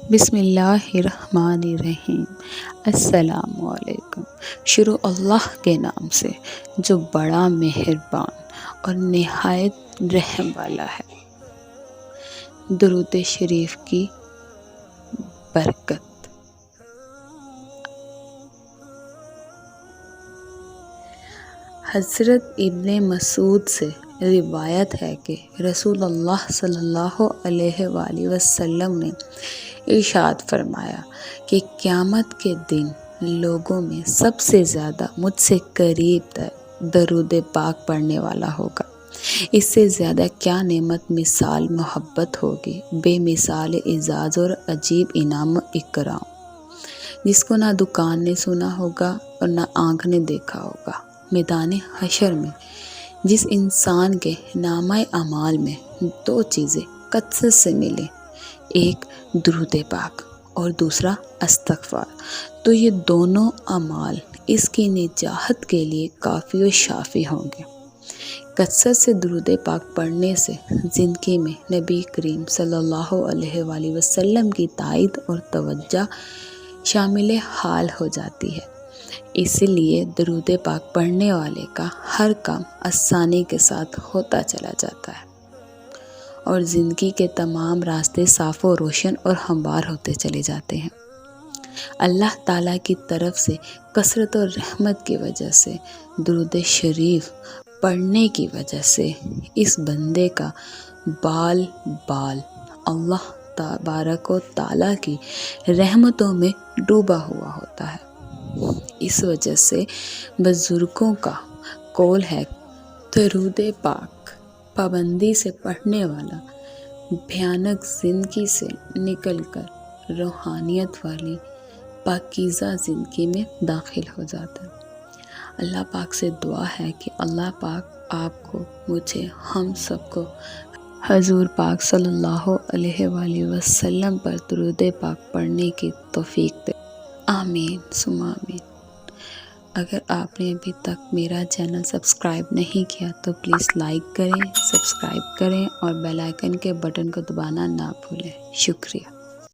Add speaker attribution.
Speaker 1: بسم اللہ الرحمن الرحیم۔ السلام علیکم۔ شروع اللہ کے نام سے جو بڑا مہربان اور نہایت رحم والا ہے۔ درود شریف کی برکت۔ حضرت ابن مسعود سے روایت ہے کہ رسول اللہ صلی اللہ علیہ وآلہ وسلم نے ارشاد فرمایا کہ قیامت کے دن لوگوں میں سب سے زیادہ مجھ سے قریب درود پاک پڑھنے والا ہوگا۔ اس سے زیادہ کیا نعمت مثال محبت ہوگی، بے مثال اعزاز اور عجیب انعام و اکرام، جس کو نہ دکان نے سنا ہوگا اور نہ آنکھ نے دیکھا ہوگا۔ میدان حشر میں جس انسان کے نامہ اعمال میں دو چیزیں کثرت سے ملیں، ایک درود پاک اور دوسرا استغفار، تو یہ دونوں اعمال اس کی نجات کے لیے کافی و شافی ہوں گے۔ کثرت سے درود پاک پڑھنے سے زندگی میں نبی کریم صلی اللہ علیہ وآلہ وسلم کی تائید اور توجہ شامل حال ہو جاتی ہے۔ اس لیے درود پاک پڑھنے والے کا ہر کام آسانی کے ساتھ ہوتا چلا جاتا ہے اور زندگی کے تمام راستے صاف و روشن اور ہموار ہوتے چلے جاتے ہیں۔ اللہ تعالیٰ کی طرف سے کثرت اور رحمت کی وجہ سے، درود شریف پڑھنے کی وجہ سے اس بندے کا بال اللہ تبارک و تعالیٰ کی رحمتوں میں ڈوبا ہوا ہوتا ہے۔ اس وجہ سے بزرگوں کا قول ہے، درود پاک پابندی سے پڑھنے والا بھیانک زندگی سے نکل کر روحانیت والی پاکیزہ زندگی میں داخل ہو جاتا ہے۔ اللہ پاک سے دعا ہے کہ اللہ پاک آپ کو، مجھے، ہم سب کو حضور پاک صلی اللہ علیہ وآلہ وسلم پر درود پاک پڑھنے کی توفیق دے۔ آمین ثم آمین۔ اگر آپ نے ابھی تک میرا چینل سبسکرائب نہیں کیا تو پلیز لائک کریں، سبسکرائب کریں اور بیل آئیکن کے بٹن کو دبانا نہ بھولیں۔ شکریہ۔